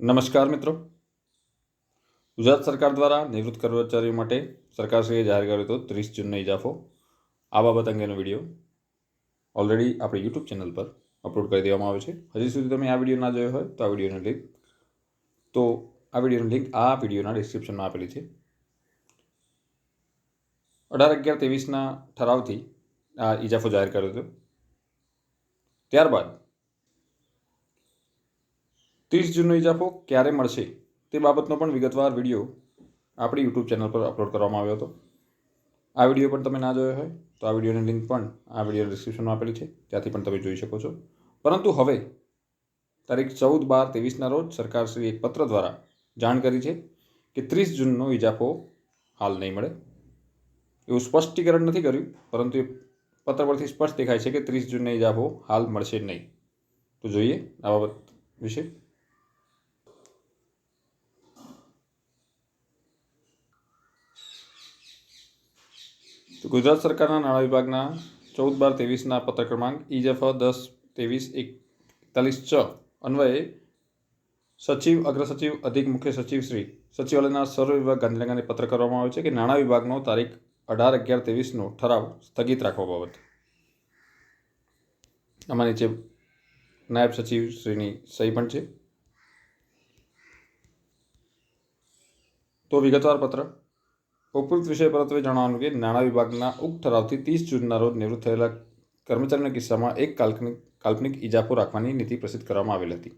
નમસ્કાર મિત્રો. ગુજરાત સરકાર દ્વારા નિવૃત્ત કર્મચારીઓ માટે સરકારશ્રીએ જાહેર કર્યો હતો 30 જૂનનો ઇજાફો. આ બાબત અંગેનો વિડીયો ઓલરેડી આપણી યુટ્યુબ ચેનલ પર અપલોડ કરી દેવામાં આવ્યો છે. હજી સુધી તમે આ વિડીયો ના જોયો હોય તો આ વિડીયોની લિંક આ વિડીયોના ડિસ્ક્રિપ્શનમાં આપેલી છે. 18/11/23ના ઠરાવથી આ ઇજાફો જાહેર કર્યો હતો. ત્યારબાદ 30 જૂનનો ઇજાફો ક્યારે મળશે તે બાબતનો પણ વિગતવાર વિડીયો આપણી યુટ્યુબ ચેનલ પર અપલોડ કરવામાં આવ્યો હતો. આ વિડીયો પણ તમે ના જોયો હોય તો આ વિડીયોની લિંક પણ આ વિડીયો ડિસ્ક્રિપ્શનમાં આપેલી છે, ત્યાંથી પણ તમે જોઈ શકો છો. પરંતુ હવે તારીખ 14/12/23ના રોજ સરકારશ્રીએ એક પત્ર દ્વારા જાણ કરી છે કે 30 જૂનનો ઇજાફો હાલ નહીં મળે. એવું સ્પષ્ટીકરણ નથી કર્યું, પરંતુ એ પત્ર પરથી સ્પષ્ટ દેખાય છે કે 30 જૂનનો ઇજાફો હાલ મળશે નહીં. તો જોઈએ આ બાબત વિશે. તો ગુજરાત સરકારના નાણાં વિભાગના 14/12/23ના પત્ર ક્રમાંક ઇજફ 10/23/41 અન્વયે સચિવ, અગ્ર સચિવ, અધિક મુખ્ય સચિવ શ્રી, સચિવાલયના સર્વ વિભાગ ગાંધીનગરને પત્ર કરવામાં આવ્યો છે કે નાણાં વિભાગનો તારીખ 18/11/23નો ઠરાવ સ્થગિત રાખવા બાબત. આમાં નીચે નાયબ સચિવ શ્રીની સહી પણ છે. તો વિગતવાર પત્ર. ઉપરોક્ત વિષય પરત્વે જણાવવાનું કે નાણાં વિભાગના ઉક્ત ઠરાવથી 30 જૂનના રોજ નિવૃત્ત થયેલા કર્મચારીના કિસ્સામાં એક કાલ્પનિક ઇજાફો રાખવાની નીતિ પ્રસિદ્ધ કરવામાં આવેલ હતી.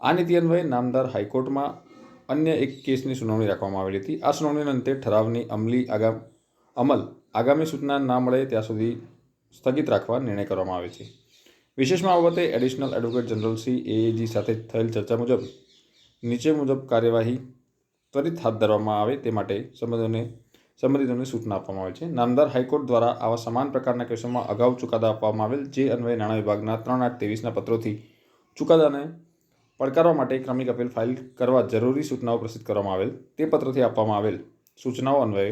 આ નીતિ અન્વયે નામદાર હાઈકોર્ટમાં અન્ય એક કેસની સુનાવણી રાખવામાં આવેલી હતી. આ સુનાવણીના અંતે ઠરાવની અમલ આગામી સૂચના ના મળે ત્યાં સુધી સ્થગિત રાખવા નિર્ણય કરવામાં આવે છે. વિશેષમાં આ બાબતે additional advocate general Shri AAG સાથે થયેલ ચર્ચા મુજબ નીચે મુજબ કાર્યવાહી ત્વરિત હાથ ધરવામાં આવે તે માટે સંબંધિતોને સૂચના આપવામાં આવે છે. નામદાર હાઈકોર્ટ દ્વારા આવા સમાન પ્રકારના કેસોમાં અગાઉ ચુકાદા આપવામાં આવેલ, જે અન્વયે નાણાં વિભાગના 3/8/23ના પત્રોથી ચુકાદાને પડકારવા માટે ક્રમિક અપીલ ફાઇલ કરવા જરૂરી સૂચનાઓ પ્રસિદ્ધ કરવામાં આવેલ. તે પત્રથી આપવામાં આવેલ સૂચનાઓ અન્વયે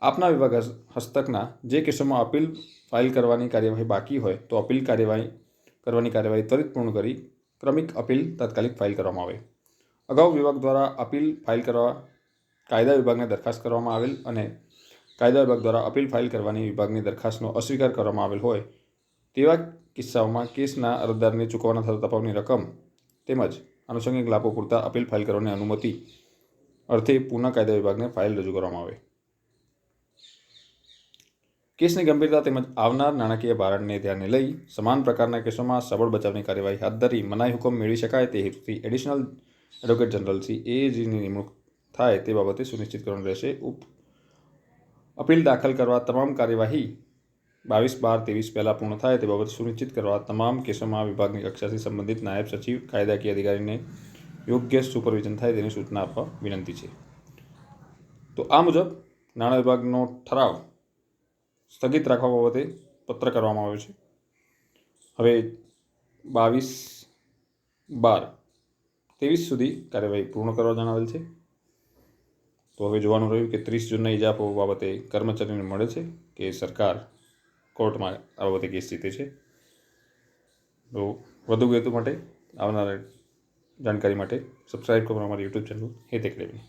આપના વિભાગ હસ્તકના જે કેસોમાં અપીલ ફાઇલ કરવાની કાર્યવાહી બાકી હોય તો અપીલ કરવાની કાર્યવાહી ત્વરિત પૂર્ણ કરી ક્રમિક અપીલ તાત્કાલિક ફાઇલ કરવામાં આવે. અગાઉ વિભાગ દ્વારા અપીલ ફાઇલ કરવા કાયદા વિભાગને દરખાસ્ત કરવામાં આવેલ અને કાયદા વિભાગ દ્વારા અપીલ ફાઇલ કરવાની વિભાગની દરખાસ્તનો અસ્વીકાર કરવામાં આવેલ હોય તેવા કિસ્સાઓમાં કેસના અરજદારને ચૂકવવાના થતા તફાવતની રકમ તેમજ આનુષંગિક લાભો પૂરતા અપીલ ફાઇલ કરવાની અનુમતિ અર્થે પુનઃ કાયદા વિભાગને ફાઇલ રજૂ કરવામાં આવે. કેસની ગંભીરતા તેમજ આવનાર નાણાકીય ભારણને ધ્યાને લઈ સમાન પ્રકારના કેસોમાં સબળ બચાવની કાર્યવાહી હાથ ધરી મનાઈ હુકમ મેળવી શકાય તે હેતુથી એડિશનલ એડવોકેટ જનરલ શ્રી AAGની નિમણૂક થાય તે બાબતે સુનિશ્ચિત કરવાનું રહેશે. અપીલ દાખલ કરવા તમામ કાર્યવાહી 22/12/23 પહેલાં પૂર્ણ થાય તે બાબતે સુનિશ્ચિત કરવા તમામ કેસોમાં વિભાગની કક્ષાથી સંબંધિત નાયબ સચિવ, કાયદાકીય અધિકારીને યોગ્ય સુપરવિઝન થાય તેની સૂચના આપવા વિનંતી છે. તો આ મુજબ નાણાં વિભાગનો ઠરાવ સ્થગિત રાખવા બાબતે પત્ર કરવામાં આવ્યો છે. હવે 22/12/23 સુધી કાર્યવાહી પૂર્ણ કરવા જણાવેલ છે. તો હવે જોવાનું રહ્યું કે 30 જૂનના ઇજાફો બાબતે કર્મચારીને મળે છે કે સરકાર કોર્ટમાં આ બાબતે કેસ જીતે છે. તો વધુ વિગતો માટે આવનાર જાણકારી માટે સબસ્ક્રાઈબ કરો અમારી યુટ્યુબ ચેનલ હેત એકેડમી.